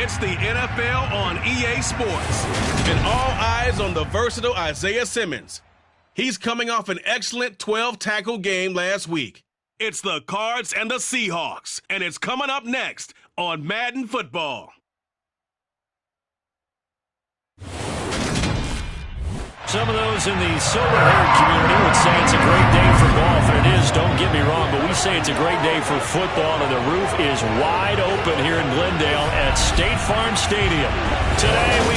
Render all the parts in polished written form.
It's the NFL on EA Sports. And all eyes on the versatile Isaiah Simmons. He's coming off an excellent 12-tackle game last week. It's the Cards and the Seahawks, and it's coming up next on Madden Football. Some of those in the silver-haired community would say it's a great day for golf, and it is, don't get me wrong, but we say it's a great day for football, and the roof is wide open here in Glendale at State Farm Stadium. Today we...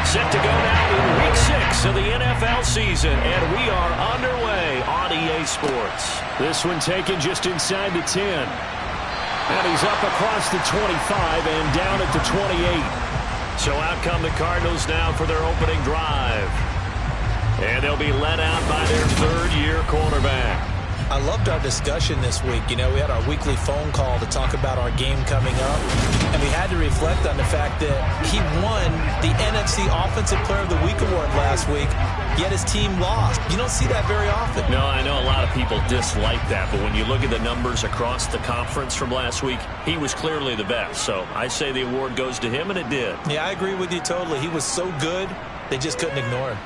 Set to go now in Week 6 of the NFL season, and we are underway on EA Sports. This one taken just inside the 10. And he's up across the 25 and down at the 28. So out come the Cardinals now for their opening drive. And they'll be led out by their third-year quarterback. I loved our discussion this week. You know, we had our weekly phone call to talk about our game coming up, and we had to reflect on the fact that he won the NFC Offensive Player of the Week award last week, yet his team lost. You don't see that very often. No, I know a lot of people dislike that, but when you look at the numbers across the conference from last week, he was clearly the best. So I say the award goes to him, and it did. Yeah, I agree with you totally. He was so good, they just couldn't ignore him.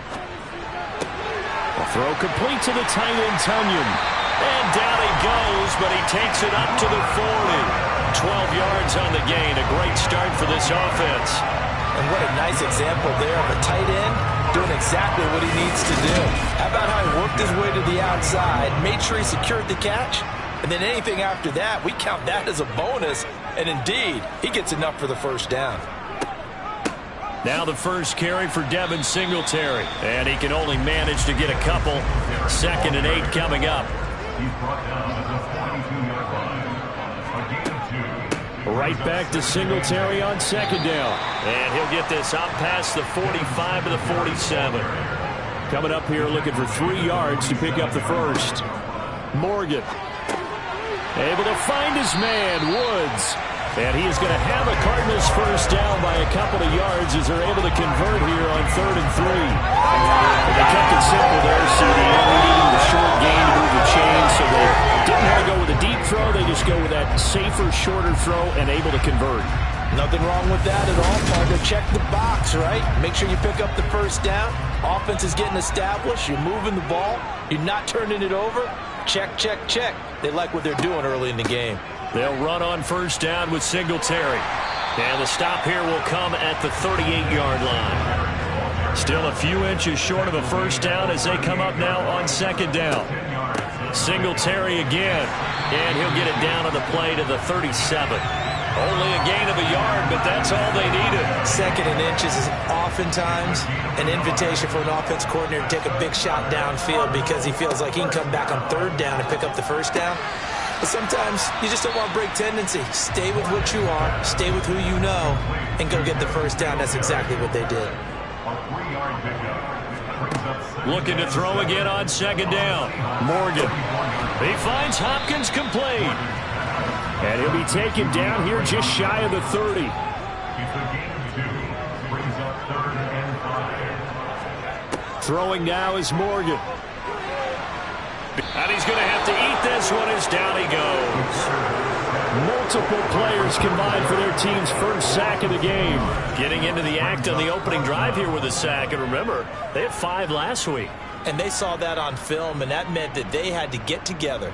A throw complete to the tight end, Tunyon. And down he goes, but he takes it up to the 40. 12 yards on the gain. A great start for this offense. And what a nice example there of a tight end doing exactly what he needs to do. How about how he worked his way to the outside, made sure he secured the catch, and then anything after that, we count that as a bonus. And indeed, he gets enough for the first down. Now the first carry for Devin Singletary. And he can only manage to get a couple. 2nd and 8 coming up. He's brought down at the 42-yard line. Right back to Singletary on 2nd down. And he'll get this out past the 45 to the 47. Coming up here looking for 3 yards to pick up the first. Morgan. Able to find his man, Woods. And he is going to have a Cardinals first down by a couple of yards as they're able to convert here on 3rd and 3. And they kept it simple there, CD. Needing the short gain to move the chain, so they didn't want to go with a deep throw. They just go with that safer, shorter throw and able to convert. Nothing wrong with that at all, partner. Check the box, right? Make sure you pick up the first down. Offense is getting established. You're moving the ball. You're not turning it over. Check, check, check. They like what they're doing early in the game. They'll run on first down with Singletary. And the stop here will come at the 38-yard line. Still a few inches short of a first down as they come up now on 2nd down. Singletary again. And he'll get it down on the play to the 37. Only a gain of a yard, but that's all they needed. 2nd and inches is oftentimes an invitation for an offense coordinator to take a big shot downfield because he feels like he can come back on 3rd down and pick up the first down. But sometimes you just don't want to break tendency. Stay with what you are, stay with who you know, and go get the first down. That's exactly what they did. Looking to throw again on 2nd down. Morgan. He finds Hopkins complete. And he'll be taken down here just shy of the 30. Throwing now is Morgan. And he's going to have to eat this one as down he goes. Multiple players combined for their team's first sack of the game. Getting into the act on the opening drive here with a sack. And remember, they had 5 last week. And they saw that on film, and that meant that they had to get together.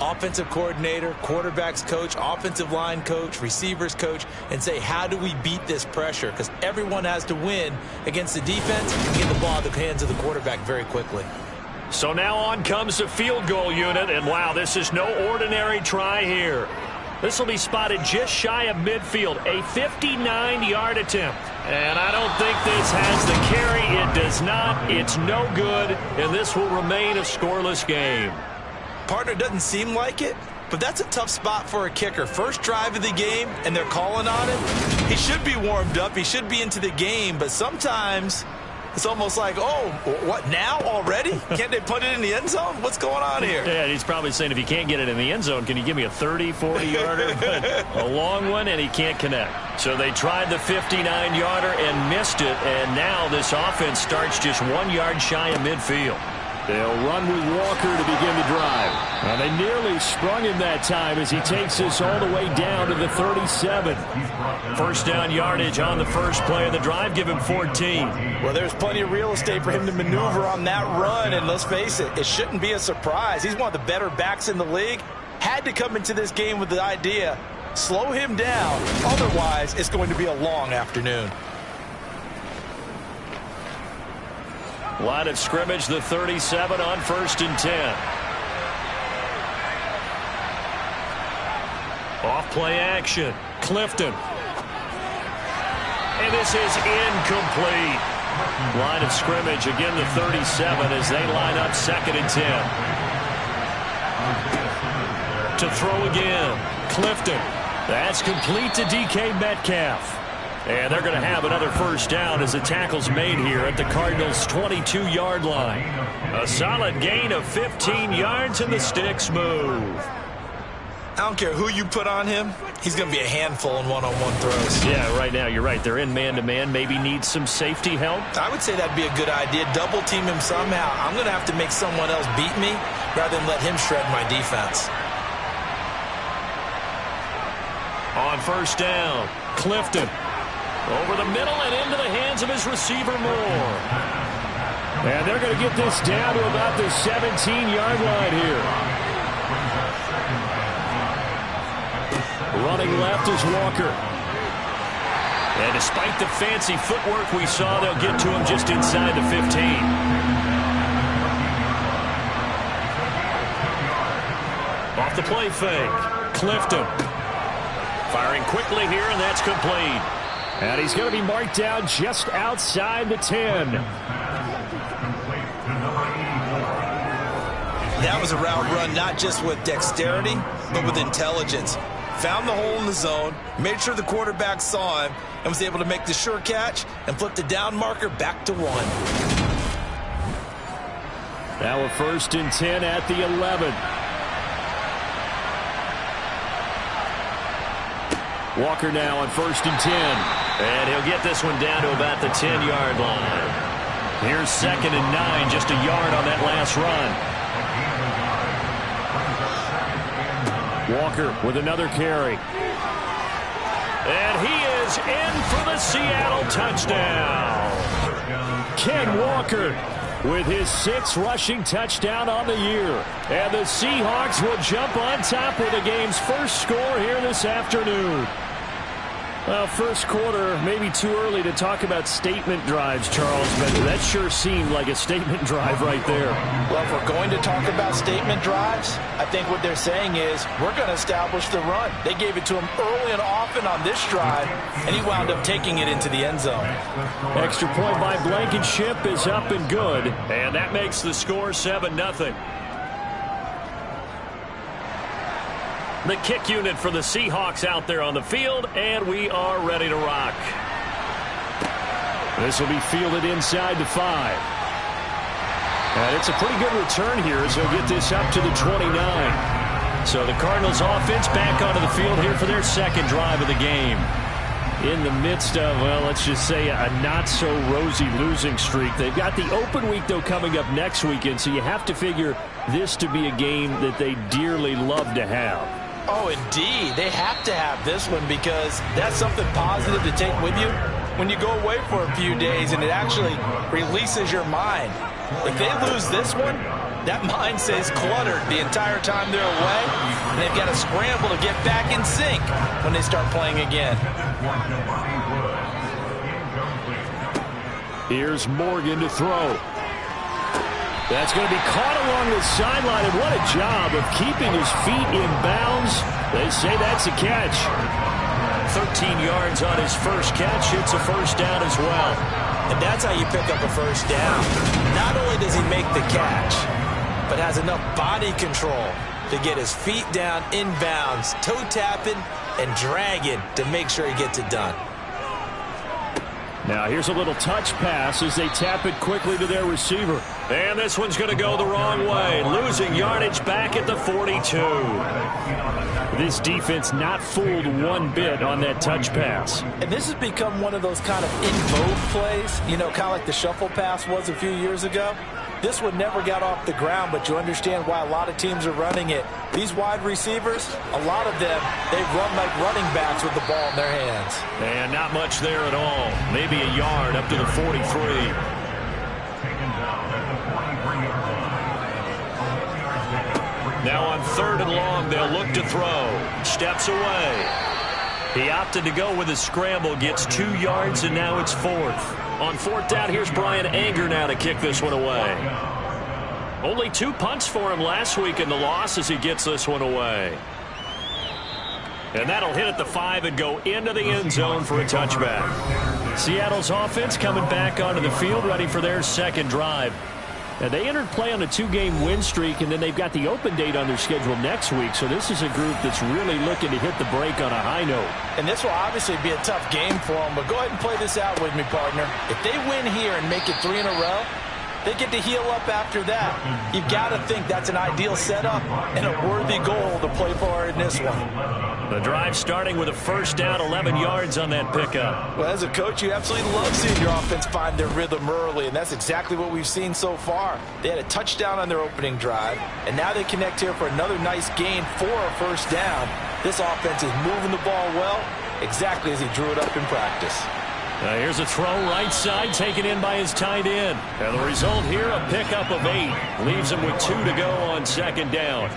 Offensive coordinator, quarterbacks coach, offensive line coach, receivers coach, and say, how do we beat this pressure? Because everyone has to win against the defense and get the ball in the hands of the quarterback very quickly. So now on comes the field goal unit, and wow, this is no ordinary try here. This will be spotted just shy of midfield, a 59-yard attempt. And I don't think this has the carry. It does not. It's no good, and this will remain a scoreless game. Partner, doesn't seem like it, but that's a tough spot for a kicker. First drive of the game, and they're calling on him. He should be warmed up. He should be into the game, but sometimes It's almost like, oh, what, now already? Can't they put it in the end zone? What's going on here? Yeah, he's probably saying, if you can't get it in the end zone, can you give me a 30, 40-yarder? But a long one, and he can't connect. So they tried the 59-yarder and missed it, and now this offense starts just 1 yard shy of midfield. They'll run with Walker to begin the drive. Now, they nearly sprung him that time as he takes this all the way down to the 37. First down yardage on the first play of the drive. Give him 14. Well, there's plenty of real estate for him to maneuver on that run, and let's face it, it shouldn't be a surprise. He's one of the better backs in the league. Had to come into this game with the idea, slow him down. Otherwise, it's going to be a long afternoon. Line of scrimmage, the 37 on 1st and 10. Off play action. Clifton. And this is incomplete. Line of scrimmage, again the 37 as they line up 2nd and 10. To throw again. Clifton. That's complete to DK Metcalf. And they're going to have another first down as the tackle's made here at the Cardinals' 22-yard line. A solid gain of 15 yards, and the sticks move. I don't care who you put on him. He's going to be a handful in one-on-one throws. Yeah, right now, you're right. They're in man-to-man. Maybe needs some safety help. I would say that'd be a good idea. Double team him somehow. I'm going to have to make someone else beat me rather than let him shred my defense. On first down, Clifton. Over the middle and into the hands of his receiver, Moore. And they're going to get this down to about the 17-yard line here. Running left is Walker. And despite the fancy footwork we saw, they'll get to him just inside the 15. Off the play fake. Clifton. Firing quickly here, and that's complete. And he's going to be marked down just outside the 10. That was a route run not just with dexterity, but with intelligence. Found the hole in the zone, made sure the quarterback saw him, and was able to make the sure catch and flip the down marker back to 1. Now a 1st and 10 at the 11. Walker now on 1st and 10. And he'll get this one down to about the 10-yard line. Here's 2nd and 9, just a yard on that last run. Walker with another carry. And he is in for the Seattle touchdown. Ken Walker with his 6th rushing touchdown on the year. And the Seahawks will jump on top with the game's first score here this afternoon. Well, first quarter, maybe too early to talk about statement drives, Charles, but that sure seemed like a statement drive right there. Well, if we're going to talk about statement drives, I think what they're saying is we're going to establish the run. They gave it to him early and often on this drive, and he wound up taking it into the end zone. Extra point by Blankenship is up and good. And that makes the score 7-0. The kick unit for the Seahawks out there on the field, and we are ready to rock. This will be fielded inside the 5. And it's a pretty good return here as he'll get this up to the 29. So the Cardinals offense back onto the field here for their 2nd drive of the game. In the midst of, well, let's just say a not-so-rosy losing streak. They've got the open week, though, coming up next weekend, so you have to figure this to be a game that they dearly love to have. Oh, indeed. They have to have this one because that's something positive to take with you when you go away for a few days, and it actually releases your mind. If they lose this one, that mind stays cluttered the entire time they're away, and they've got to scramble to get back in sync when they start playing again. Here's Morgan to throw. That's going to be caught along the sideline, and what a job of keeping his feet in bounds. They say that's a catch. 13 yards on his first catch. It's a first down as well. And that's how you pick up a first down. Not only does he make the catch, but has enough body control to get his feet down in bounds, toe tapping and dragging to make sure he gets it done. Now here's a little touch pass as they tap it quickly to their receiver. And this one's going to go the wrong way. Losing yardage back at the 42. This defense not fooled one bit on that touch pass. And this has become one of those kind of in vogue plays, you know, kind of like the shuffle pass was a few years ago. This one never got off the ground, but you understand why a lot of teams are running it. These wide receivers, a lot of them, they run like running backs with the ball in their hands. And not much there at all. Maybe a yard up to the 43. Now on 3rd and long, they'll look to throw. Steps away. He opted to go with a scramble, gets 2 yards, and now it's 4th. On 4th down, here's Brian Anger now to kick this one away. Only 2 punts for him last week in the loss as he gets this one away. And that'll hit at the 5 and go into the end zone for a touchback. Seattle's offense coming back onto the field, ready for their second drive. Now, they entered play on a 2-game win streak, and then they've got the open date on their schedule next week. So this is a group that's really looking to hit the break on a high note. And this will obviously be a tough game for them, but go ahead and play this out with me, partner. If they win here and make it 3 in a row, they get to heal up after that. You've got to think that's an ideal setup and a worthy goal to play for in this one. The drive starting with a 1st down, 11 yards on that pickup. Well, as a coach, you absolutely love seeing your offense find their rhythm early, and that's exactly what we've seen so far. They had a touchdown on their opening drive, and now they connect here for another nice gain for a 1st down. This offense is moving the ball well, exactly as he drew it up in practice. Here's a throw right side taken in by his tight end. And the result here, a pickup of 8. Leaves him with 2 to go on 2nd down.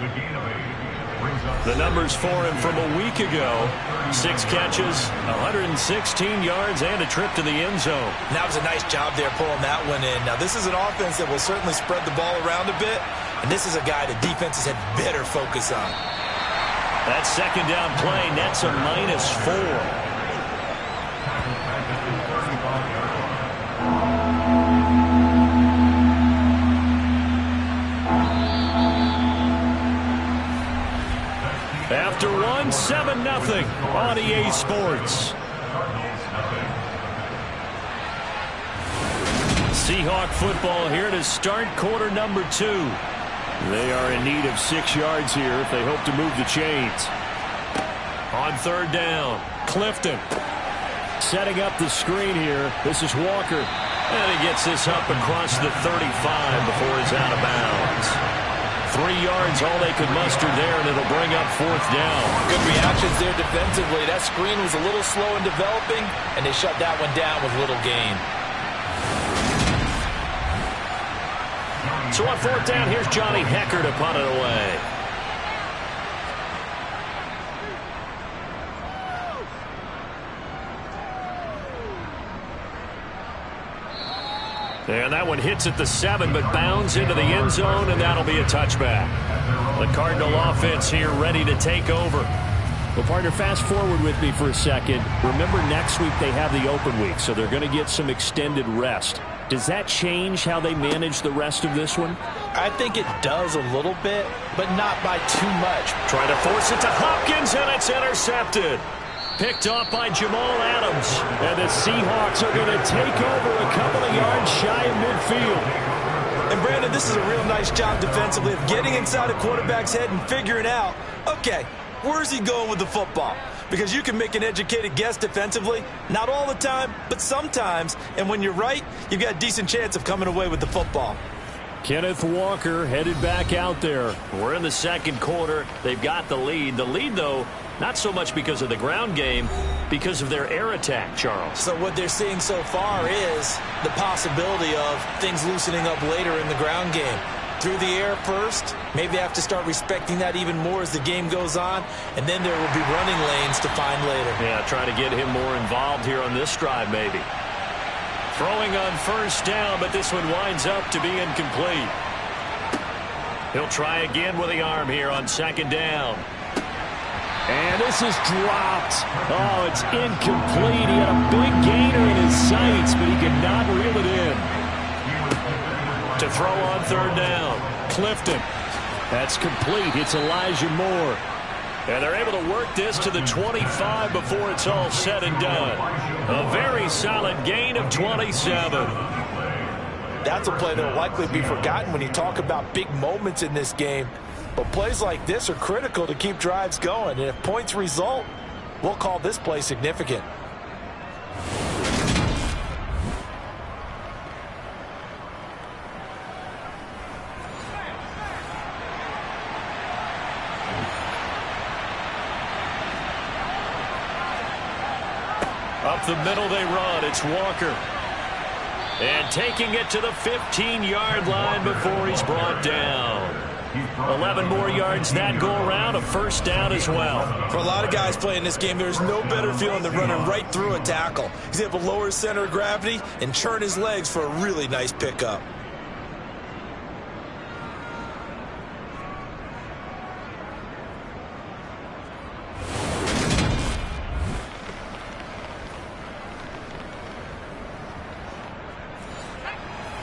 The numbers for him from a week ago: 6 catches, 116 yards, and a trip to the end zone. That was a nice job there pulling that one in. Now, this is an offense that will certainly spread the ball around a bit, and this is a guy the defenses had better focus on. That 2nd down play nets a -4. After one, 7-0 on EA Sports. Seahawk football here to start quarter number 2. They are in need of 6 yards here if they hope to move the chains. On 3rd down, Clifton. Setting up the screen here. This is Walker. And he gets this up across the 35 before he's out of bounds. 3 yards, all they could muster there, and it'll bring up 4th down. Good reactions there defensively. That screen was a little slow in developing, and they shut that one down with little gain. So on 4th down, here's Johnny Hecker to punt it away. And that one hits at the 7, but bounds into the end zone, and that'll be a touchback. The Cardinal offense here ready to take over. Well, partner, fast forward with me for a second. Remember, next week they have the open week, so they're going to get some extended rest. Does that change how they manage the rest of this one? I think it does a little bit, but not by too much. Trying to force it to Hopkins, and it's intercepted. Picked off by Jamal Adams. And the Seahawks are going to take over a couple of yards shy of midfield. And, Brandon, this is a real nice job defensively of getting inside a quarterback's head and figuring out, okay, where's he going with the football? Because you can make an educated guess defensively, not all the time, but sometimes. And when you're right, you've got a decent chance of coming away with the football. Kenneth Walker headed back out there. We're in the 2nd quarter. They've got the lead. The lead, though, not so much because of the ground game, because of their air attack, Charles. So what they're seeing so far is the possibility of things loosening up later in the ground game. Through the air first, maybe they have to start respecting that even more as the game goes on, and then there will be running lanes to find later. Yeah, trying to get him more involved here on this drive, maybe. Throwing on 1st down, but this one winds up to be incomplete. He'll try again with the arm here on 2nd down. And this is dropped. Oh, it's incomplete. He had a big gainer in his sights, but he could not reel it in. To throw on 3rd down, Clifton. That's complete. It's Elijah Moore. And they're able to work this to the 25 before it's all said and done. A very solid gain of 27. That's a play that will likely be forgotten when you talk about big moments in this game. But plays like this are critical to keep drives going. And if points result, we'll call this play significant. Up the middle they run. It's Walker. And taking it to the 15-yard line before he's brought down. 11 more yards that go around, a first down as well. For a lot of guys playing this game, there's no better feeling than running right through a tackle. He's able to lower his center of gravity and churn his legs for a really nice pickup.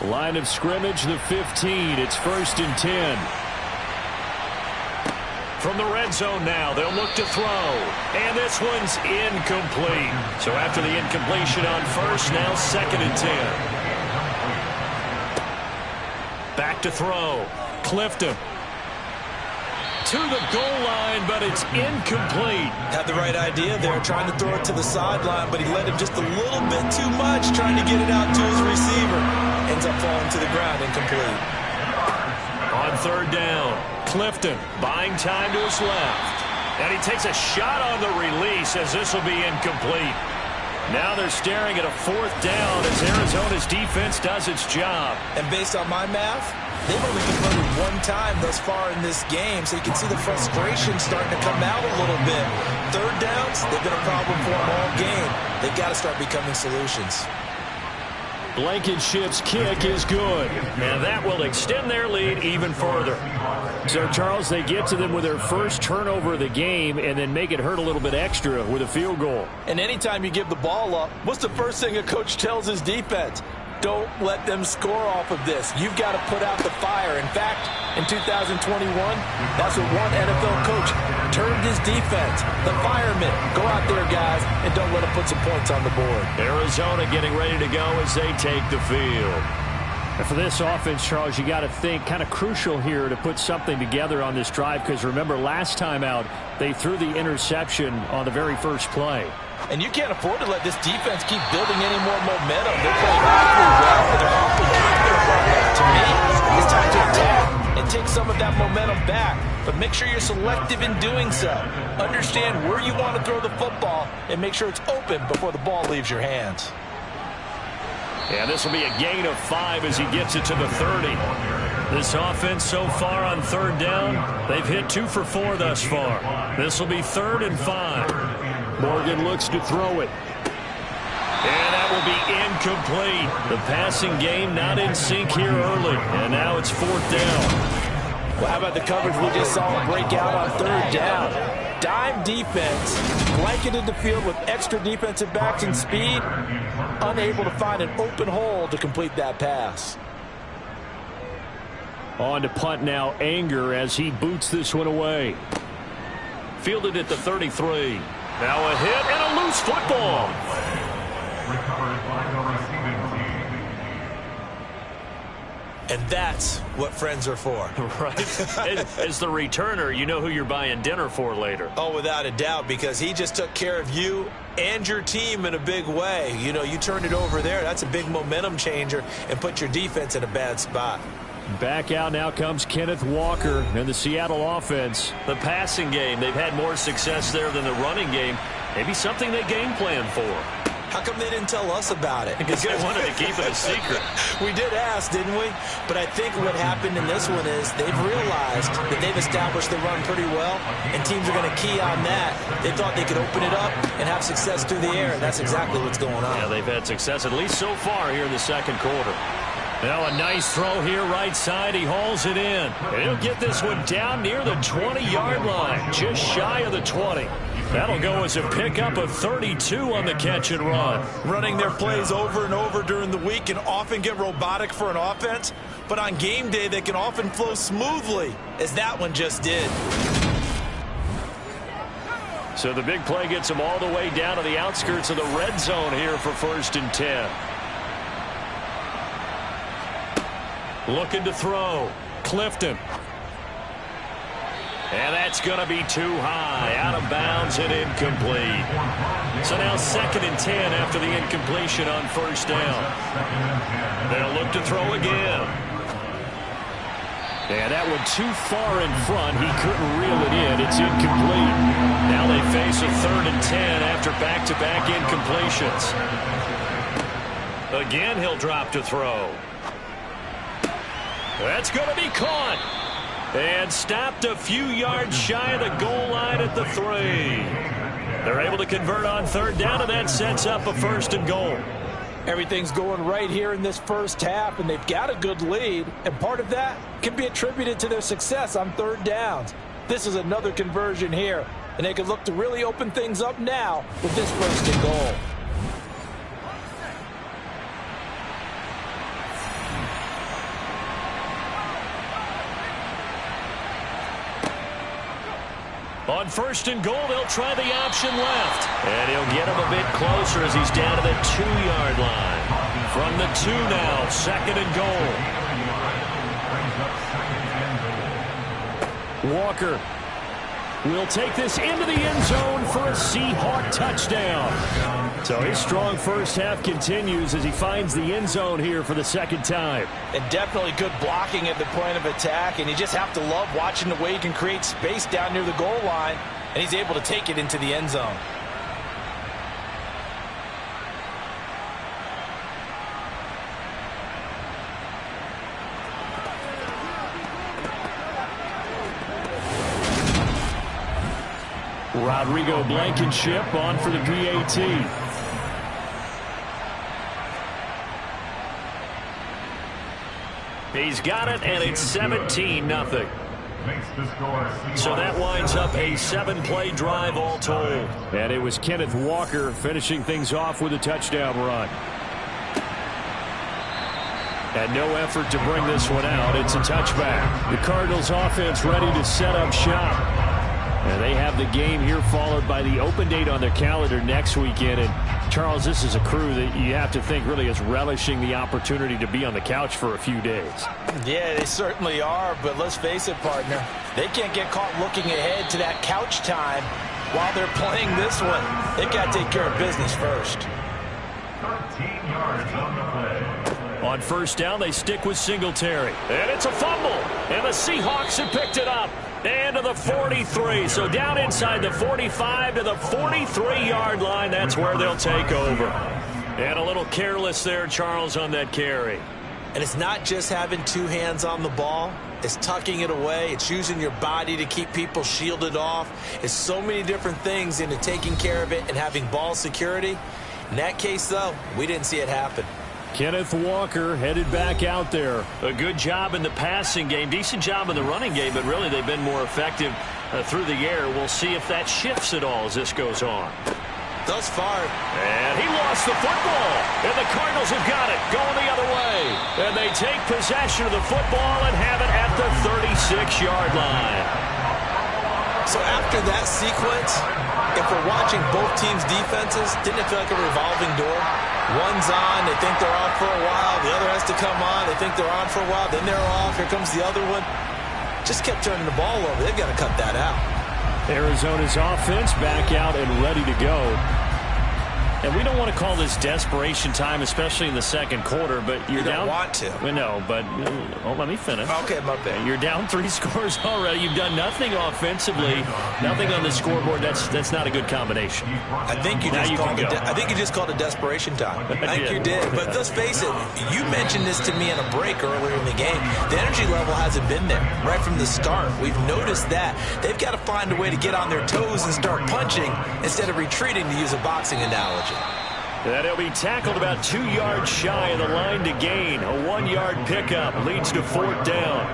Line of scrimmage, the 15. It's 1st and 10. From the red zone now, they'll look to throw. And this one's incomplete. So after the incompletion on first, now 2nd and 10. Back to throw. Clifton. To the goal line, but it's incomplete. Had the right idea there, trying to throw it to the sideline, but he led him just a little bit too much, trying to get it out to his receiver. Ends up falling to the ground, incomplete. On 3rd down, Clifton buying time to his left. And he takes a shot on the release as this will be incomplete. Now they're staring at a 4th down as Arizona's defense does its job. And based on my math, they've only converted one time thus far in this game, so you can see the frustration starting to come out a little bit. 3rd downs, they've been a problem for them all game. They've got to start becoming solutions. Blankenship's kick is good. And that will extend their lead even further. So, Charles, they get to them with their first turnover of the game and then make it hurt a little bit extra with a field goal. And anytime you give the ball up, what's the first thing a coach tells his defense? Don't let them score off of this. You've got to put out the fire. In fact, in 2021, that's what one NFL coach termed his defense. The firemen. Go out there, guys, and don't let them put some points on the board. Arizona getting ready to go as they take the field. And for this offense, Charles, you got to think kind of crucial here to put something together on this drive because remember last time out, they threw the interception on the very first play. And you can't afford to let this defense keep building any more momentum. They're playing awfully well, but they're awfully confident right now. To me, it's time to attack and take some of that momentum back. But make sure you're selective in doing so. Understand where you want to throw the football and make sure it's open before the ball leaves your hands. Yeah, this will be a gain of 5 as he gets it to the 30. This offense so far on 3rd down, they've hit 2 for 4 thus far. This will be 3rd and 5. Morgan looks to throw it. And that will be incomplete. The passing game not in sync here early. And now it's 4th down. Well, how about the coverage we just saw break out on 3rd down? Dime defense, blanketed the field with extra defensive backs and speed, unable to find an open hole to complete that pass. On to punt now, Anger as he boots this one away. Fielded at the 33. Now a hit and a loose football. Recovered by the receiving team. And that's what friends are for. Right. As the returner, you know who you're buying dinner for later. Oh, without a doubt, because he just took care of you and your team in a big way. You know, you turned it over there. That's a big momentum changer and put your defense in a bad spot. Back out now comes Kenneth Walker and the Seattle offense. The passing game, they've had more success there than the running game. Maybe something they game plan for. How come they didn't tell us about it? Because they wanted to keep it a secret. We did ask, didn't we? But I think what happened in this one is they've realized that they've established the run pretty well, and teams are going to key on that. They thought they could open it up and have success through the air, and that's exactly what's going on. Yeah, they've had success, at least so far here in the 2nd quarter. Now a nice throw here right side. He hauls it in. And he'll get this one down near the 20-yard line, just shy of the 20. That'll go as a pickup of 32 on the catch and run. Running their plays over and over during the week can often get robotic for an offense, but on game day they can often flow smoothly, as that one just did. So the big play gets them all the way down to the outskirts of the red zone here for 1st and 10. Looking to throw. Clifton. And that's going to be too high. Out of bounds and incomplete. So now 2nd and 10 after the incompletion on 1st down. They'll look to throw again. And that one too far in front. He couldn't reel it in. It's incomplete. Now they face a 3rd and 10 after back-to-back incompletions. Again, he'll drop to throw. That's going to be caught. And stopped a few yards shy of the goal line at the 3. They're able to convert on 3rd down, and that sets up a 1st and goal. Everything's going right here in this first half, and they've got a good lead. And part of that can be attributed to their success on 3rd downs. This is another conversion here, and they can look to really open things up now with this 1st and goal. On 1st and goal, they'll try the option left. And he'll get him a bit closer as he's down to the 2-yard line. From the 2 now, 2nd and goal. Walker will take this into the end zone for a Seahawk touchdown. So his strong first half continues as he finds the end zone here for the 2nd time. And definitely good blocking at the point of attack, and you just have to love watching the way he can create space down near the goal line, and he's able to take it into the end zone. Rodrigo Blankenship on for the PAT. He's got it, and it's 17-0. So that winds up a 7-play drive all told. And it was Kenneth Walker finishing things off with a touchdown run. And no effort to bring this one out. It's a touchback. The Cardinals offense ready to set up shop. And they have the game here followed by the open date on their calendar next weekend. And Charles, this is a crew that you have to think really is relishing the opportunity to be on the couch for a few days. Yeah, they certainly are, but let's face it, partner. They can't get caught looking ahead to that couch time while they're playing this one. They've got to take care of business first. 13 yards on the play. On 1st down, they stick with Singletary. And it's a fumble. And the Seahawks have picked it up. And to the 43. So down inside the 45 to the 43-yard line. That's where they'll take over. And a little careless there, Charles, on that carry. And it's not just having 2 hands on the ball. It's tucking it away. It's using your body to keep people shielded off. It's so many different things into taking care of it and having ball security. In that case, though, we didn't see it happen. Kenneth Walker headed back out there. A good job in the passing game. Decent job in the running game, but really they've been more effective through the air. We'll see if that shifts at all as this goes on. Thus far. And he lost the football. And the Cardinals have got it going the other way. And they take possession of the football and have it at the 36-yard line. So after that sequence, if we're watching both teams' defenses, didn't it feel like a revolving door? One's on, they think they're off for a while. The other has to come on, they think they're on for a while. Then they're off, here comes the other one. Just kept turning the ball over. They've got to cut that out. Arizona's offense back out and ready to go. And we don't want to call this desperation time, especially in the 2nd quarter, but you're down. You don't want to. We know, but let me finish. Okay, my bad. You're down 3 scores already. You've done nothing offensively, nothing on the scoreboard. That's not a good combination. I think you just called it desperation time. I think you did. But let's face it, you mentioned this to me in a break earlier in the game. The energy level hasn't been there right from the start. We've noticed that. They've got to find a way to get on their toes and start punching instead of retreating, to use a boxing analogy. And he'll be tackled about 2 yards shy of the line to gain. A 1-yard pickup leads to 4th down.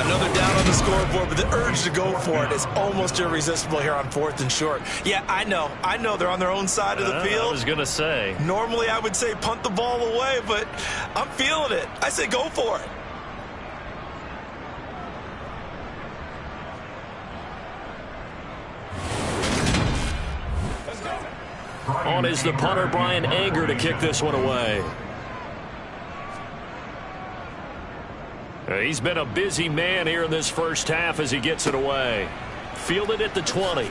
Another down on the scoreboard, but the urge to go for it is almost irresistible here on 4th and short. Yeah, I know they're on their own side of the field. I was going to say. Normally I would say punt the ball away, but I'm feeling it. I say go for it. on is the punter, Brian Anger, to kick this one away. He's been a busy man here in this first half as he gets it away. Fielded at the 20.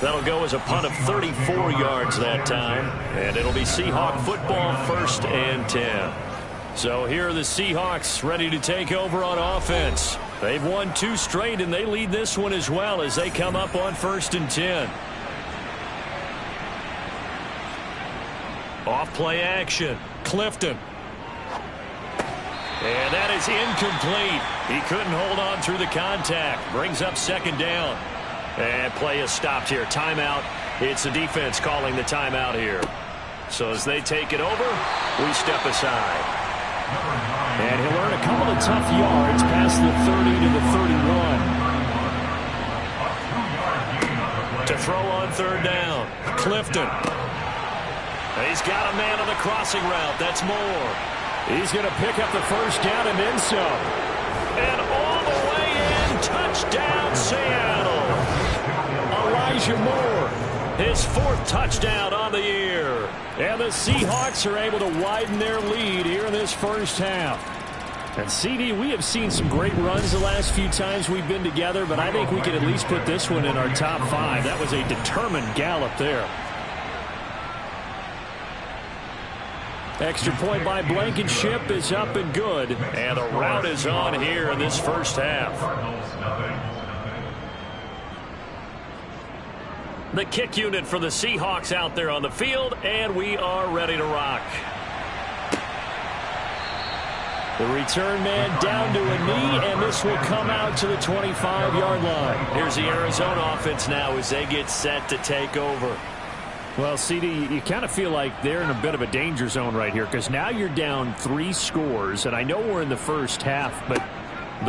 That'll go as a punt of 34 yards that time. And it'll be Seahawk football, 1st and 10. So here are the Seahawks ready to take over on offense. They've won 2 straight, and they lead this one as well as they come up on 1st and 10. Off play action. Clifton. And that is incomplete. He couldn't hold on through the contact. Brings up 2nd down. And play is stopped here. Timeout. It's the defense calling the timeout here. So as they take it over, we step aside. And he'll earn a couple of tough yards past the 30 to the 31. To throw on 3rd down. Clifton. He's got a man on the crossing route. That's Moore. He's going to pick up the 1st down and then some. And all the way in, touchdown Seattle. Elijah Moore. His 4th touchdown on the year. And the Seahawks are able to widen their lead here in this first half. And CD, we have seen some great runs the last few times we've been together, but I think we can at least put this one in our top 5. That was a determined gallop there. Extra point by Blankenship is up and good. And the route is on here in this first half. The kick unit for the Seahawks out there on the field, and we are ready to rock. The return man down to a knee, and this will come out to the 25-yard line. Here's the Arizona offense now as they get set to take over. Well, CD, you kind of feel like they're in a bit of a danger zone right here because now you're down 3 scores, and I know we're in the first half, but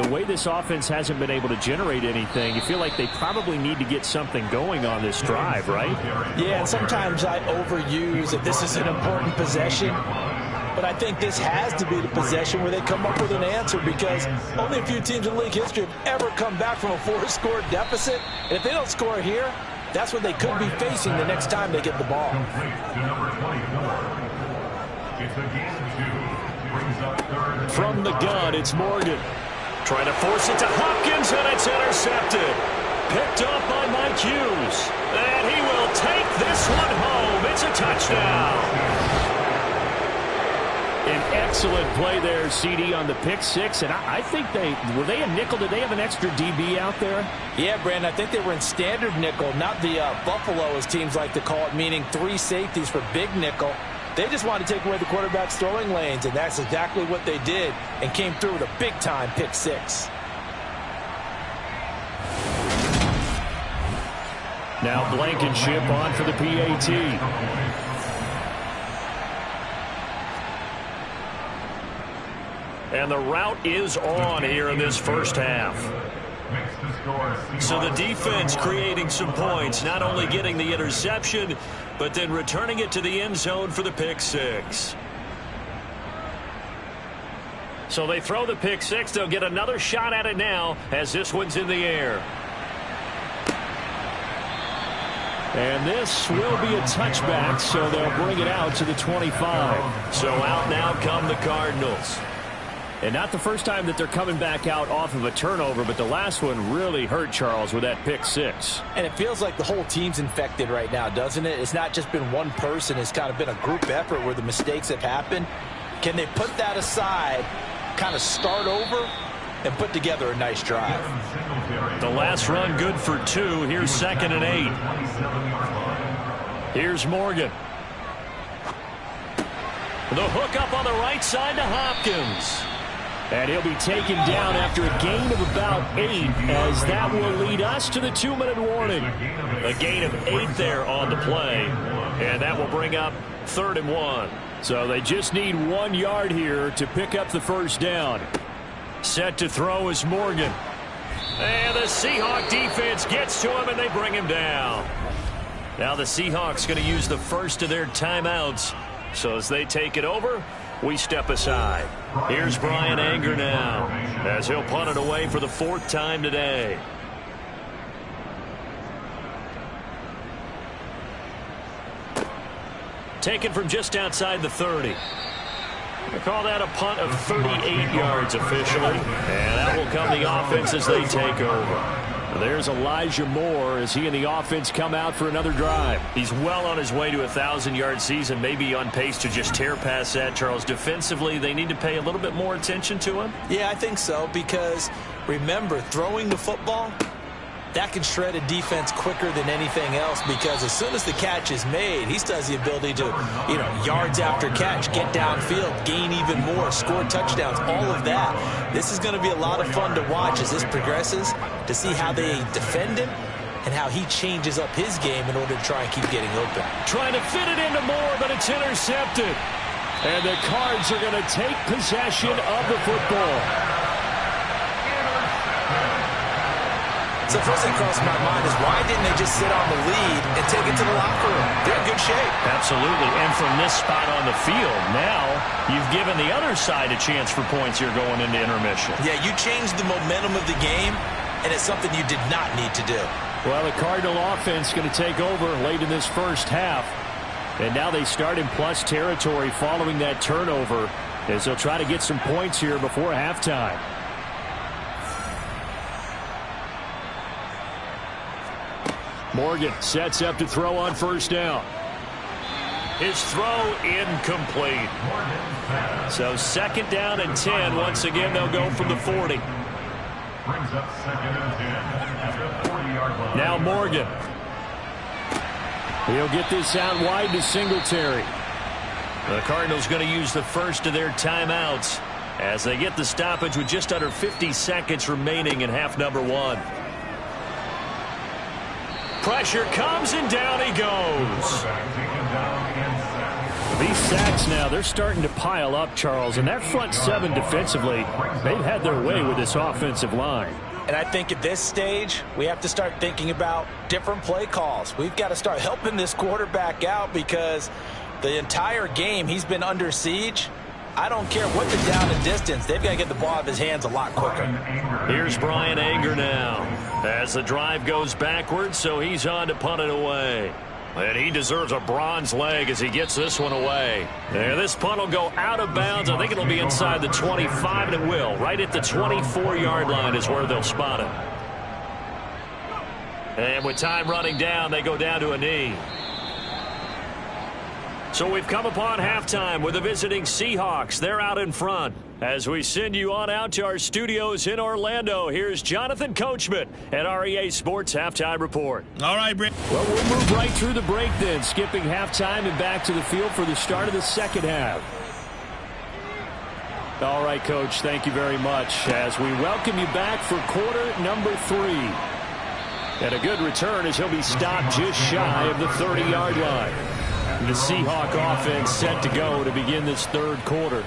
the way this offense hasn't been able to generate anything, you feel like they probably need to get something going on this drive, right? Yeah, and sometimes I overuse that this is an important possession, but I think this has to be the possession where they come up with an answer because only a few teams in league history have ever come back from a 4-score deficit, and if they don't score here, that's what they could be facing the next time they get the ball. From the gun, it's Morgan. Trying to force it to Hopkins, and it's intercepted. Picked up by Mike Hughes. And he will take this one home. It's a touchdown. An excellent play there, CD, on the pick 6. And I think were they a nickel? Did they have an extra DB out there? Yeah, Brandon, I think they were in standard nickel, not the Buffalo, as teams like to call it, meaning 3 safeties for big nickel. They just wanted to take away the quarterback's throwing lanes, and that's exactly what they did and came through with a big-time pick 6. Now Blankenship on for the PAT. And the route is on here in this first half. So the defense creating some points, not only getting the interception, but then returning it to the end zone for the pick 6. So they throw the pick 6. They'll get another shot at it now as this one's in the air. And this will be a touchback, so they'll bring it out to the 25. So out now come the Cardinals. And not the first time that they're coming back out off of a turnover, but the last one really hurt Charles with that pick 6. And it feels like the whole team's infected right now, doesn't it? It's not just been one person. It's kind of been a group effort where the mistakes have happened. Can they put that aside, kind of start over, and put together a nice drive? The last run good for 2. Here's 2nd and 8. Here's Morgan. The hook up on the right side to Hopkins. And he'll be taken down after a gain of about 8, as that will lead us to the 2-minute warning. A gain of 8 there on the play, and that will bring up 3rd and 1. So they just need 1 yard here to pick up the first down. Set to throw is Morgan. And the Seahawk defense gets to him, and they bring him down. Now the Seahawks going to use the first of their timeouts. So as they take it over, we step aside. Here's Brian Anger now as he'll punt it away for the 4th time today. taken from just outside the 30. They call that a punt of 38 yards officially, and that will come the offense as they take over. There's Elijah Moore as he and the offense come out for another drive. He's well on his way to a 1,000-yard season, maybe on pace to just tear past that, Charles. Defensively, they need to pay a little bit more attention to him. Yeah, I think so, because remember, throwing the football, that can shred a defense quicker than anything else, because as soon as the catch is made, he still has the ability to, yards after catch, get downfield, gain even more, score touchdowns, all of that. This is going to be a lot of fun to watch as this progresses, to see how they defend him and how he changes up his game in order to try and keep getting open. Trying to fit it into Moore, but it's intercepted. And the Cards are going to take possession of the football. So first thing crossed my mind is, why didn't they just sit on the lead and take it to the locker room? They're in good shape. Absolutely. And from this spot on the field, now you've given the other side a chance for points here going into intermission. Yeah, you changed the momentum of the game, and it's something you did not need to do. Well, the Cardinal offense going to take over late in this first half. And now they start in plus territory following that turnover, as they'll try to get some points here before halftime. Morgan sets up to throw on first down. His throw incomplete. So second down and 10. Once again, they'll go from the 40. Brings up second and 10 at the 40-yard line. Now Morgan. He'll get this out wide to Singletary. The Cardinals going to use the first of their timeouts as they get the stoppage with just under 50 seconds remaining in half number 1. Pressure comes, and down he goes. These sacks now, they're starting to pile up, Charles. And that front seven defensively, they've had their way with this offensive line. And I think at this stage, we have to start thinking about different play calls. We've got to start helping this quarterback out, because the entire game he's been under siege. I don't care what the down and distance. They've got to get the ball out of his hands a lot quicker. Here's Brian Anger now as the drive goes backwards, so he's on to punt it away. And he deserves a bronze leg as he gets this one away. And this punt will go out of bounds. I think it'll be inside the 25, and it will. Right at the 24-yard line is where they'll spot it. And with time running down, they go down to a knee. So we've come upon halftime with the visiting Seahawks. They're out in front. As we send you on out to our studios in Orlando, here's Jonathan Coachman at REA Sports Halftime Report. All right, Brent. Well, we'll move right through the break then, skipping halftime and back to the field for the start of the second half. All right, Coach, thank you very much as we welcome you back for quarter number 3. And a good return as he'll be stopped just shy of the 30-yard line. The Seahawk offense set to go to begin this third quarter.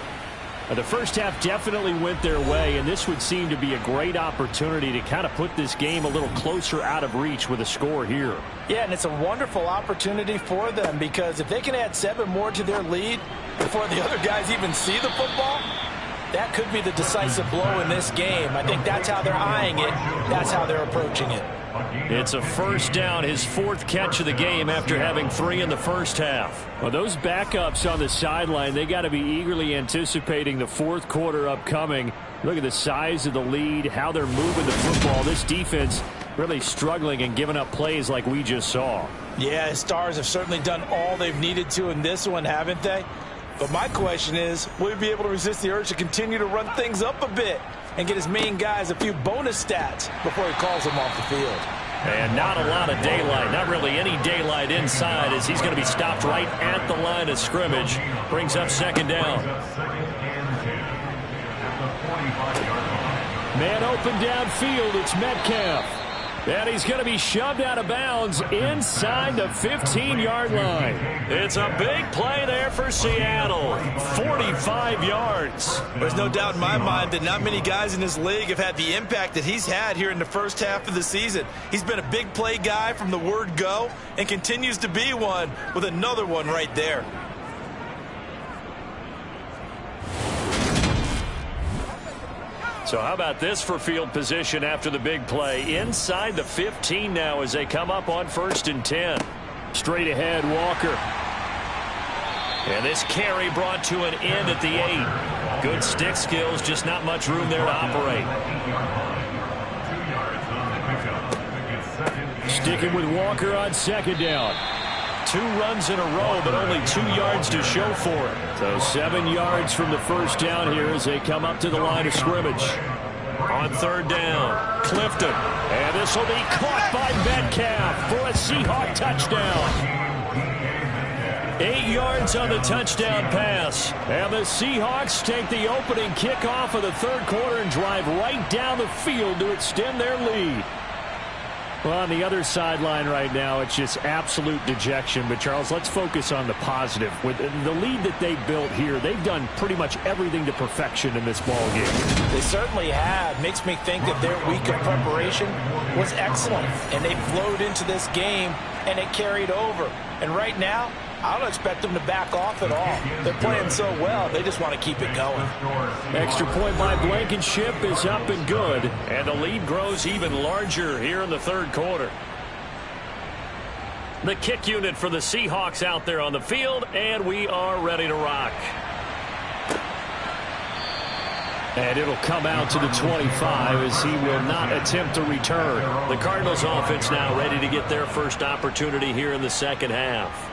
The first half definitely went their way, and this would seem to be a great opportunity to kind of put this game a little closer out of reach with a score here. Yeah, and it's a wonderful opportunity for them, because if they can add 7 more to their lead before the other guys even see the football, that could be the decisive blow in this game. I think that's how they're eyeing it. That's how they're approaching it. It's a first down, his 4th catch of the game after having 3 in the first half. Well, those backups on the sideline, they got to be eagerly anticipating the fourth quarter upcoming. Look at the size of the lead, how they're moving the football. This defense really struggling and giving up plays like we just saw. Yeah, his Stars have certainly done all they've needed to in this one, haven't they? But my question is, will he be able to resist the urge to continue to run things up a bit and get his main guys a few bonus stats before he calls them off the field? And not a lot of daylight, not really any daylight inside, as he's going to be stopped right at the line of scrimmage. Brings up second down. Man open downfield, it's Metcalf. And he's going to be shoved out of bounds inside the 15-yard line. It's a big play there for Seattle. 45 yards. There's no doubt in my mind that not many guys in this league have had the impact that he's had here in the first half of the season. He's been a big play guy from the word go and continues to be one with another one right there. So how about this for field position after the big play? Inside the 15 now as they come up on 1st and 10. Straight ahead, Walker. And this carry brought to an end at the 8. Good stick skills, just not much room there to operate. Sticking with Walker on second down. 2 runs in a row, but only 2 yards to show for it. So 7 yards from the first down here as they come up to the line of scrimmage. On third down, Clifton. And this will be caught by Metcalf for a Seahawk touchdown. 8 yards on the touchdown pass. And the Seahawks take the opening kickoff of the third quarter and drive right down the field to extend their lead. Well, on the other sideline right now, it's just absolute dejection. But, Charles, let's focus on the positive. With the lead that they built here, they've done pretty much everything to perfection in this ball game. They certainly have. Makes me think that their week of preparation was excellent. And they flowed into this game, and it carried over. And right now, I don't expect them to back off at all. They're playing so well, they just want to keep it going. Extra point by Blankenship is up and good. And the lead grows even larger here in the third quarter. The kick unit for the Seahawks out there on the field, and we are ready to rock. And it'll come out to the 25 as he will not attempt to return. The Cardinals offense now ready to get their first opportunity here in the second half.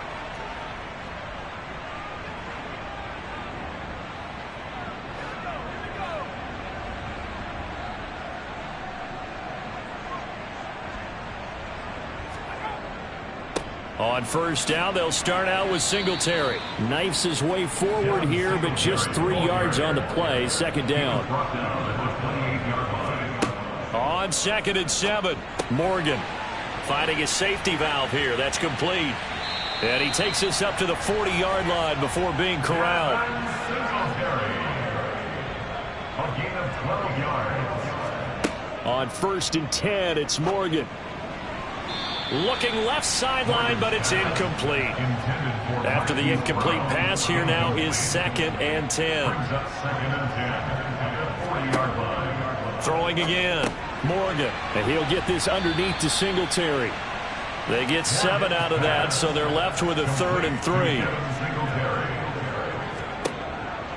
On first down, they'll start out with Singletary. Knifes his way forward here, but just 3 yards on the play. Second down. On 2nd and 7, Morgan finding a safety valve here. That's complete. And he takes us up to the 40-yard line before being corralled. On 1st and 10, it's Morgan. Looking left sideline, but it's incomplete. After the incomplete pass, here now is 2nd and 10. Throwing again, Morgan. And he'll get this underneath to Singletary. They get 7 out of that, so they're left with a 3rd and 3.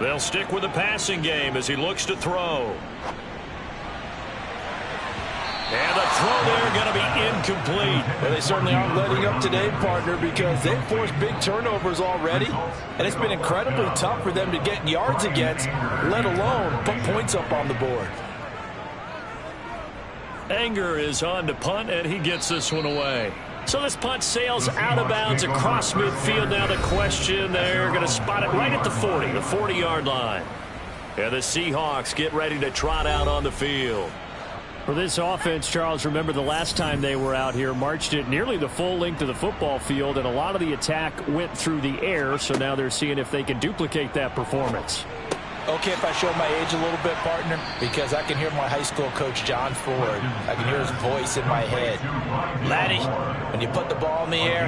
They'll stick with the passing game as he looks to throw. And the throw there going to be incomplete. Well, they certainly aren't letting up today, partner, because they've forced big turnovers already. And it's been incredibly tough for them to get yards against, let alone put points up on the board. Anger is on to punt, and he gets this one away. So this punt sails out of bounds across midfield. Now the question, they're going to spot it right at the 40, the 40-yard line. And the Seahawks get ready to trot out on the field. For this offense, Charles, remember the last time they were out here, marched it nearly the full length of the football field, and a lot of the attack went through the air, so now they're seeing if they can duplicate that performance. Okay, if I show my age a little bit, partner, because I can hear my high school coach, John Ford. I can hear his voice in my head. Laddie, when you put the ball in the air,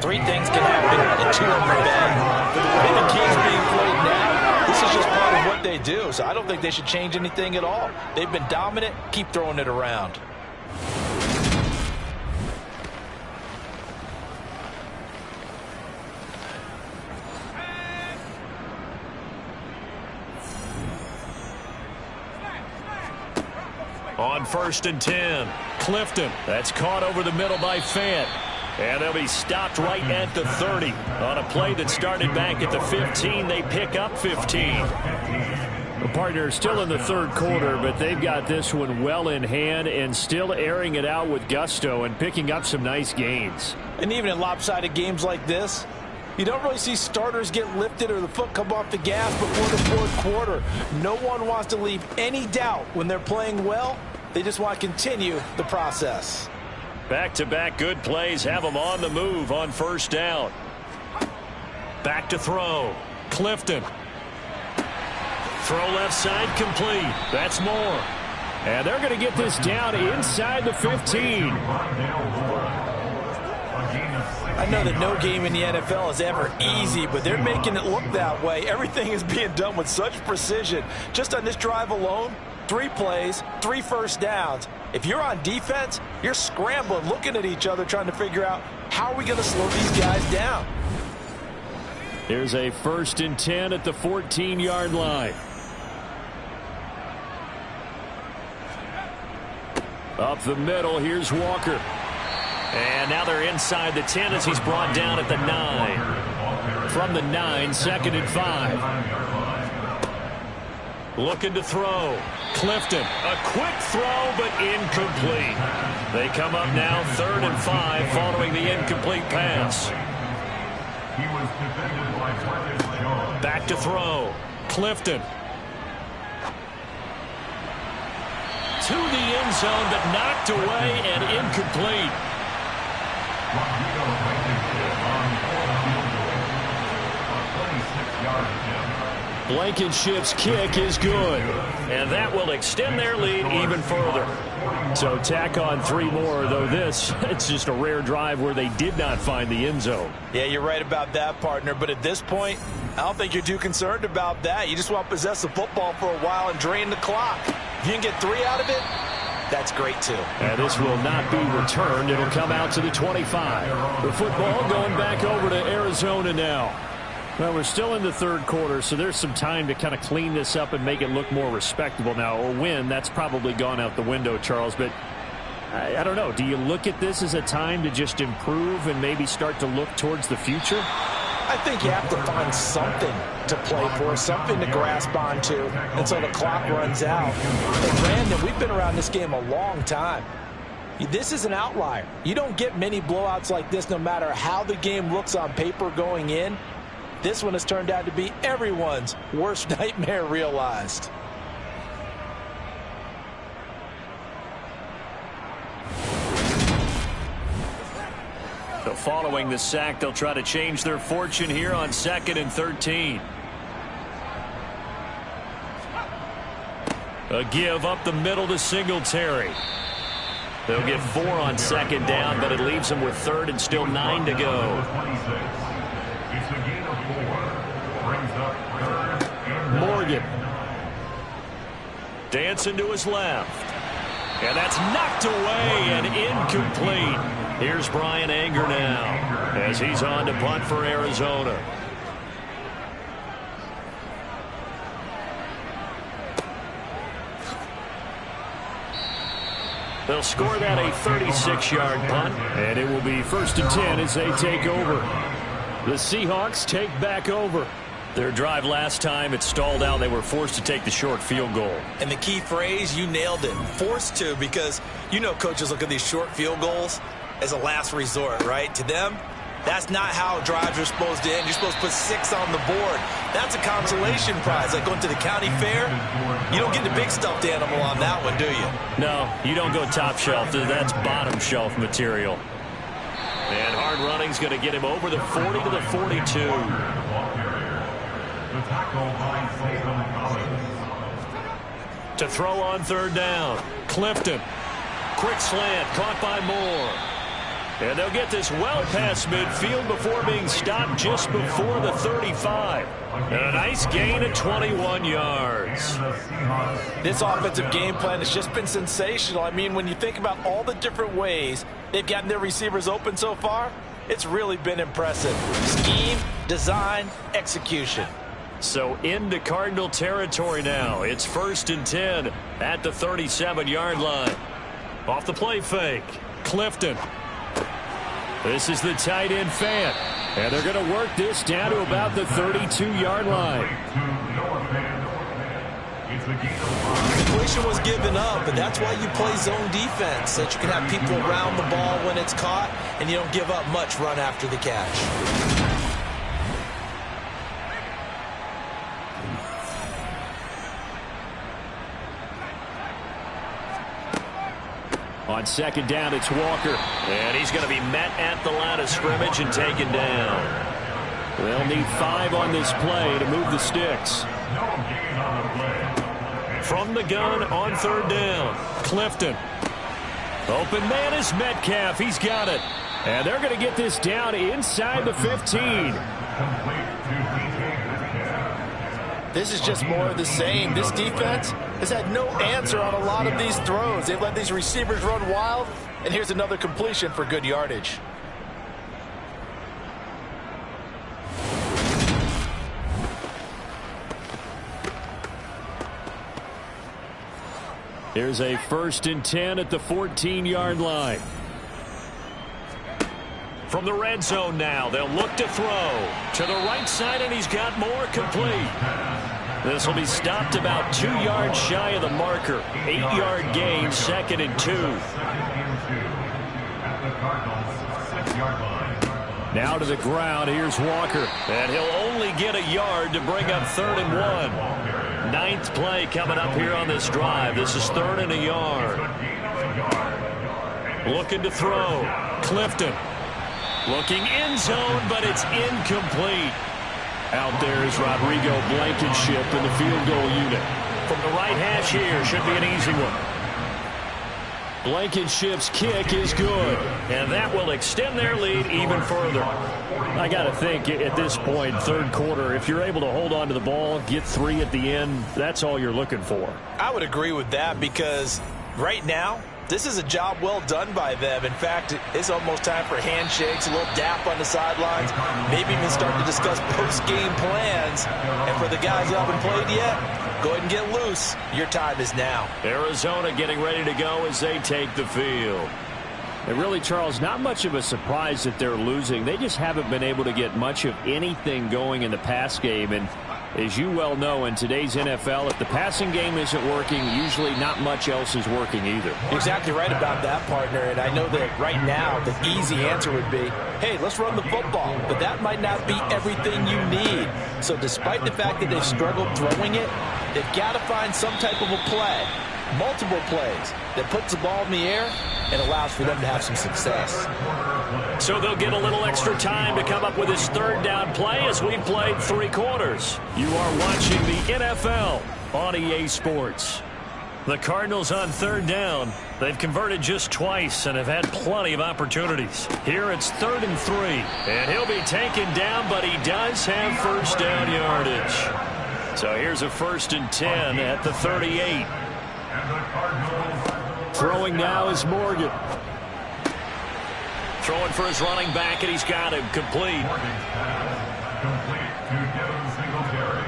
3 things can happen, and 2 of them are bad. But the way the game's being played now, this is just part of what they do, so I don't think they should change anything at all. They've been dominant. Keep throwing it around. On 1st and 10, Clifton. That's caught over the middle by Fant. And they'll be stopped right at the 30. On a play that started back at the 15, they pick up 15. The partner is still in the third quarter, but they've got this one well in hand and still airing it out with gusto and picking up some nice gains. And even in lopsided games like this, you don't really see starters get lifted or the foot come off the gas before the fourth quarter. No one wants to leave any doubt when they're playing well. They just want to continue the process. Back-to-back good plays have them on the move on first down. Back to throw. Clifton. Throw left side complete. That's more. And they're going to get this down inside the 15. I know that no game in the NFL is ever easy, but they're making it look that way. Everything is being done with such precision. Just on this drive alone, 3 plays, 3 first downs. If you're on defense, you're scrambling, looking at each other, trying to figure out how are we going to slow these guys down. Here's a 1st and 10 at the 14-yard line. Up the middle, here's Walker. And now they're inside the 10 as he's brought down at the 9. From the 9, 2nd and 5. Looking to throw. Clifton. A quick throw, but incomplete. They come up now 3rd and 5 following the incomplete pass. He was defended by Marcus Jones. Back to throw. Clifton. To the end zone, but knocked away and incomplete. Rodrigo Blankenship on 26-yard attempt. Blankenship's kick is good. And that will extend their lead even further. So tack on 3 more, though this, it's just a rare drive where they did not find the end zone. Yeah, you're right about that, partner. But at this point, I don't think you're too concerned about that. You just want to possess the football for a while and drain the clock. If you can get 3 out of it, that's great, too. And this will not be returned. It'll come out to the 25. The football going back over to Arizona now. Well, we're still in the 3rd quarter, so there's some time to kind of clean this up and make it look more respectable now. A win, that's probably gone out the window, Charles. But I don't know. Do you look at this as a time to just improve and maybe start to look towards the future? I think you have to find something to play for, something to grasp onto until the clock runs out. And Brandon, we've been around this game a long time. This is an outlier. You don't get many blowouts like this no matter how the game looks on paper going in. This one has turned out to be everyone's worst nightmare realized. So following the sack, they'll try to change their fortune here on 2nd and 13. A give up the middle to Singletary. They'll get 4 on 2nd down, but it leaves them with 3rd and still 9 to go. It's a gain of 4. Brings up 3rd and 9. Morgan. Dancing to his left. And that's knocked away and incomplete. Here's Brian Anger now as he's on to punt for Arizona. They'll score that a 36-yard punt. And it will be 1st and 10 as they take over. The Seahawks take back over. Their drive last time, it stalled out. They were forced to take the short field goal. And the key phrase, you nailed it. Forced to, because you know coaches look at these short field goals as a last resort, right? To them, that's not how drives are supposed to end. You're supposed to put 6 on the board. That's a consolation prize, like going to the county fair. You don't get the big stuffed animal on that one, do you? No, you don't go top shelf. That's bottom shelf material. And hard running's going to get him over the 40 to the 42. The tackle by Sullivan Collins. To throw on 3rd down. Clifton. Quick slant caught by Moore. And they'll get this well past midfield before being stopped just before the 35. And a nice gain of 21 yards. This offensive game plan has just been sensational. I mean, when you think about all the different ways they've gotten their receivers open so far, it's really been impressive. Scheme, design, execution. So into Cardinal territory now. It's 1st and 10 at the 37-yard line. Off the play fake. Clifton. This is the tight end Fant. And they're going to work this down to about the 32-yard line. Completion was given up, but that's why you play zone defense, so that you can have people around the ball when it's caught, and you don't give up much run after the catch. On 2nd down, it's Walker. And he's going to be met at the line of scrimmage and taken down. They'll need 5 on this play to move the sticks. From the gun on 3rd down. Clifton. Open man is Metcalf. He's got it. And they're going to get this down inside the 15. This is just more of the same. This defense has had no answer on a lot of these throws. They've let these receivers run wild, and here's another completion for good yardage. Here's a 1st and 10 at the 14-yard line. From the red zone now, they'll look to throw. To the right side, and he's got more complete. This will be stopped about 2 yards shy of the marker. 8-yard gain, 2nd and 2. Now to the ground, here's Walker. And he'll only get a yard to bring up 3rd and 1. 9th play coming up here on this drive. This is 3rd and a yard. Looking to throw. Clifton. Looking end zone, but it's incomplete. Out there is Rodrigo Blankenship in the field goal unit. From the right hash here, should be an easy one. Blankenship's kick is good. And that will extend their lead even further. I got to think at this point, 3rd quarter, if you're able to hold on to the ball, get 3 at the end, that's all you're looking for. I would agree with that because right now, this is a job well done by them. In fact, it's almost time for handshakes, a little dap on the sidelines, maybe even start to discuss post-game plans. And for the guys who haven't played yet, go ahead and get loose. Your time is now. Arizona getting ready to go as they take the field. And really, Charles, not much of a surprise that they're losing. They just haven't been able to get much of anything going in the pass game. And as you well know, in today's NFL, if the passing game isn't working, usually not much else is working either. You're exactly right about that, partner. And I know that right now the easy answer would be, hey, let's run the football. But that might not be everything you need. So despite the fact that they've struggled throwing it, they've got to find some type of a play, multiple plays, that puts the ball in the air and allows for them to have some success. So they'll get a little extra time to come up with this 3rd down play as we played 3 quarters. You are watching the NFL on EA Sports. The Cardinals on 3rd down. They've converted just twice and have had plenty of opportunities. Here it's 3rd and 3. And he'll be taken down, but he does have 1st down yardage. So here's a 1st and 10 at the 38. Throwing now is Morgan. Throwing for his running back, and he's got him complete. Complete to Devin Singletary.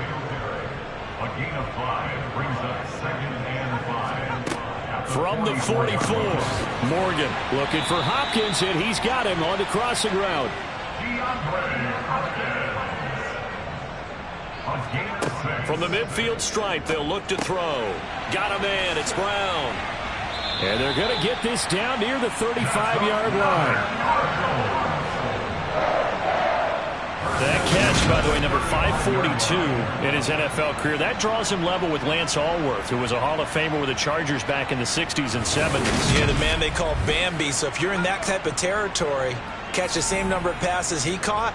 A gain of 5 brings up 2nd and 5. From the 44, Morgan looking for Hopkins, and he's got him on the crossing route. From the midfield stripe, they'll look to throw. Got a man, it's Brown. And they're going to get this down near the 35-yard line. That catch, by the way, number 542 in his NFL career. That draws him level with Lance Allworth, who was a Hall of Famer with the Chargers back in the 60s and 70s. Yeah, the man they call Bambi. So if you're in that type of territory, catch the same number of passes he caught,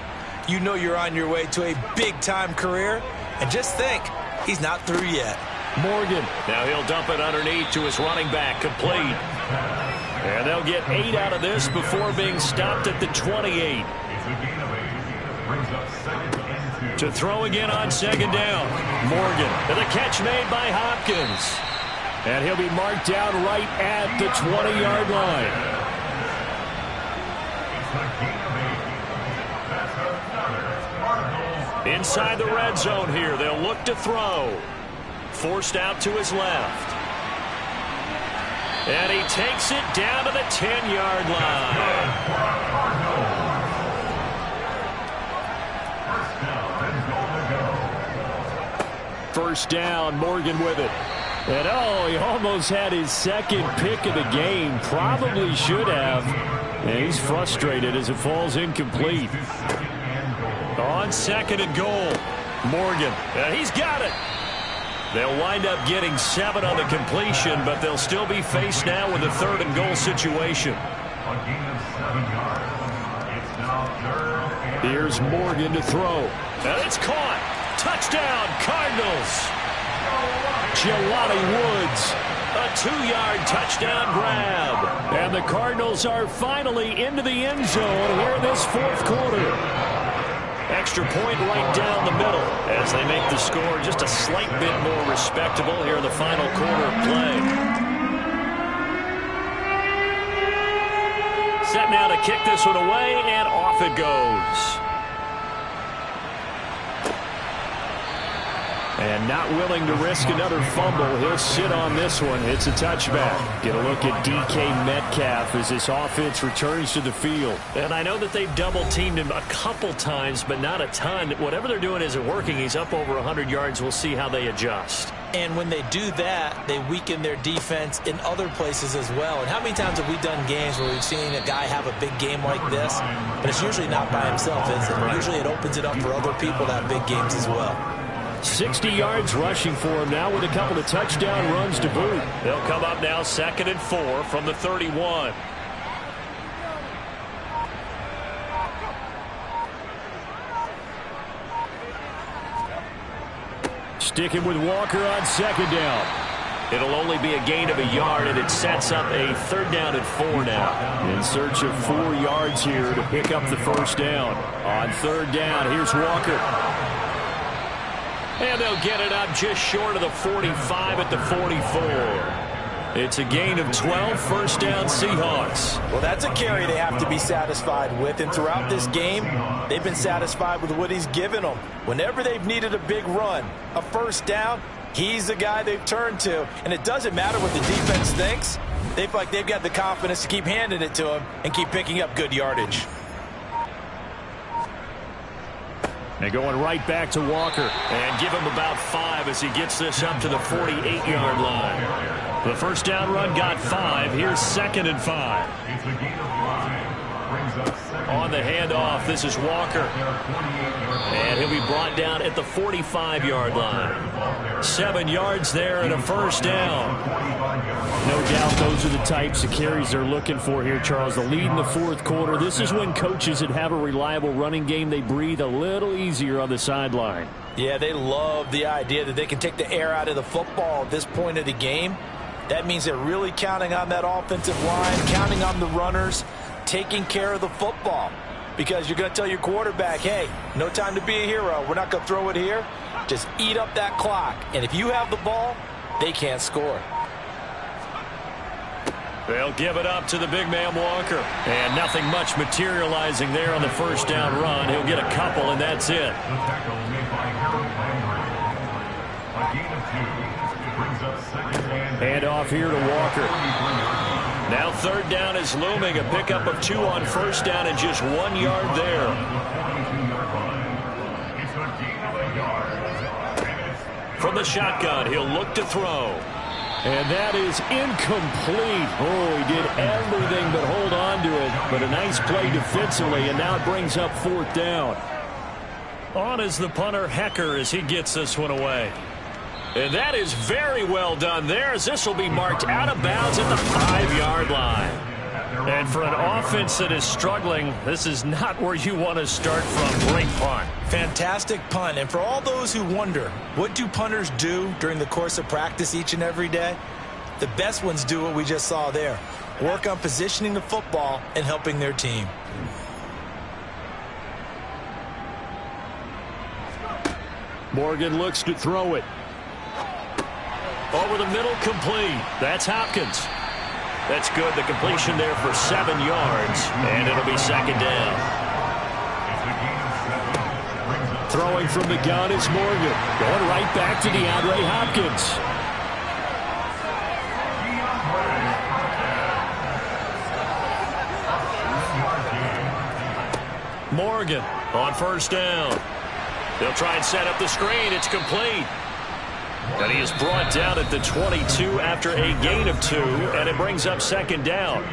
you know you're on your way to a big-time career. And just think, he's not through yet. Morgan. Now he'll dump it underneath to his running back, complete. And they'll get 8 out of this before being stopped at the 28. To throw again on 2nd down. Morgan. And the catch made by Hopkins. And he'll be marked down right at the 20-yard line. Inside the red zone here, they'll look to throw. Forced out to his left. And he takes it down to the 10-yard line. First down, Morgan with it. And he almost had his 2nd pick of the game. Probably should have. And he's frustrated as it falls incomplete. On 2nd and goal, Morgan. And he's got it. They'll wind up getting 7 on the completion, but they'll still be faced now with a 3rd and goal situation. Here's Morgan to throw. And it's caught. Touchdown, Cardinals. Jelani Woods. A 2-yard touchdown grab. And the Cardinals are finally into the end zone here in this 4th quarter. Extra point right down the middle as they make the score just a slight bit more respectable here in the final quarter of play. Set now to kick this one away, and off it goes. And not willing to risk another fumble. He'll sit on this one. It's a touchback. Get a look at DK Metcalf as this offense returns to the field. And I know that they've double-teamed him a couple times, but not a ton. Whatever they're doing isn't working. He's up over 100 yards. We'll see how they adjust. And when they do that, they weaken their defense in other places as well. And how many times have we done games where we've seen a guy have a big game like this, but it's usually not by himself, is it? Usually it opens it up for other people to have big games as well. 60 yards rushing for him now with a couple of touchdown runs to boot. They'll come up now 2nd and 4 from the 31. Sticking with Walker on 2nd down. It'll only be a gain of a yard, and it sets up a 3rd down and 4 now. In search of 4 yards here to pick up the 1st down. On 3rd down, here's Walker. And they'll get it up just short of the 45 at the 44. It's a gain of 12, 1st down Seahawks. Well, that's a carry they have to be satisfied with. And throughout this game, they've been satisfied with what he's given them. Whenever they've needed a big run, a 1st down, he's the guy they've turned to. And it doesn't matter what the defense thinks. They feel like they've got the confidence to keep handing it to him and keep picking up good yardage. And going right back to Walker. And give him about 5 as he gets this up to the 48-yard line. The 1st down run got 5. Here's 2nd and 5. It's a gain of 5. Brings up 2nd. On the handoff, this is Walker. And he'll be brought down at the 45-yard line. 7 yards there and a 1st down. No doubt those are the types of carries they're looking for here, Charles. The lead in the 4th quarter. This is when coaches that have a reliable running game, they breathe a little easier on the sideline. Yeah, they love the idea that they can take the air out of the football at this point of the game. That means they're really counting on that offensive line, counting on the runners, taking care of the football. Because you're going to tell your quarterback, hey, no time to be a hero. We're not going to throw it here. Just eat up that clock. And if you have the ball, they can't score. They'll give it up to the big man Walker. And nothing much materializing there on the 1st down run. He'll get a couple, and that's it. The tackle made by Harold Landry. A gain of 2. Brings up 2nd and 8. Hand off here to Walker. Now 3rd down is looming. A pickup of 2 on 1st down and just 1 yard there. It's a gain of a yard. From the shotgun, he'll look to throw. And that is incomplete. Oh, he did everything but hold on to it. But a nice play defensively, and now it brings up 4th down. On is the punter, Hecker, as he gets this one away. And that is very well done there, as this will be marked out of bounds at the 5-yard line. And for an offense that is struggling, this is not where you want to start from. Great punt. Fantastic punt. And for all those who wonder, what do punters do during the course of practice each and every day? The best ones do what we just saw there. Work on positioning the football and helping their team. Morgan looks to throw it. Over the middle, complete. That's Hopkins. That's good. The completion there for 7 yards, and it'll be 2nd down. Throwing from the gun is Morgan. Going right back to DeAndre Hopkins. Morgan on 1st down. They'll try and set up the screen. It's complete. And he is brought down at the 22 after a gain of 2, and it brings up 2nd down.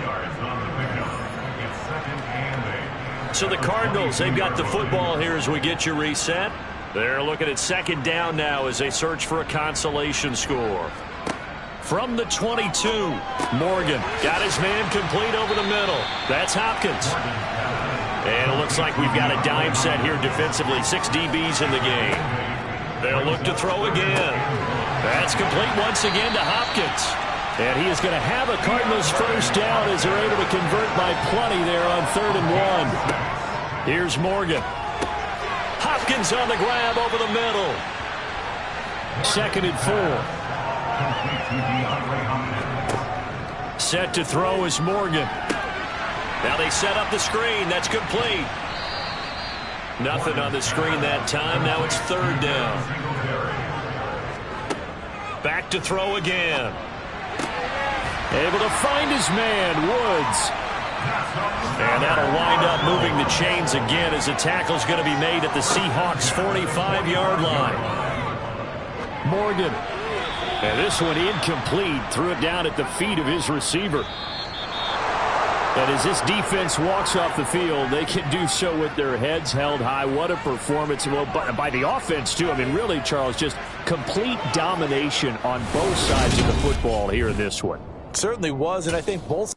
So the Cardinals, they've got the football here as we get you reset. They're looking at 2nd down now as they search for a consolation score. From the 22, Morgan got his man complete over the middle. That's Hopkins. And it looks like we've got a dime set here defensively. 6 DBs in the game. They'll look to throw again. That's complete once again to Hopkins. And he is going to have a Cardinals 1st down as they're able to convert by plenty there on 3rd and 1. Here's Morgan. Hopkins on the grab over the middle. 2nd and 4. Set to throw is Morgan. Now they set up the screen. That's complete. Nothing on the screen that time. Now it's 3rd down. back to throw again. Able to find his man, Woods. And that'll wind up moving the chains again as the tackle's going to be made at the Seahawks 45-yard line. Morgan. And this one incomplete. Threw it down at the feet of his receiver. And as this defense walks off the field, they can do so with their heads held high. What a performance by the offense, too. I mean, really, Charles, just complete domination on both sides of the football here in this one. Certainly was, and I think both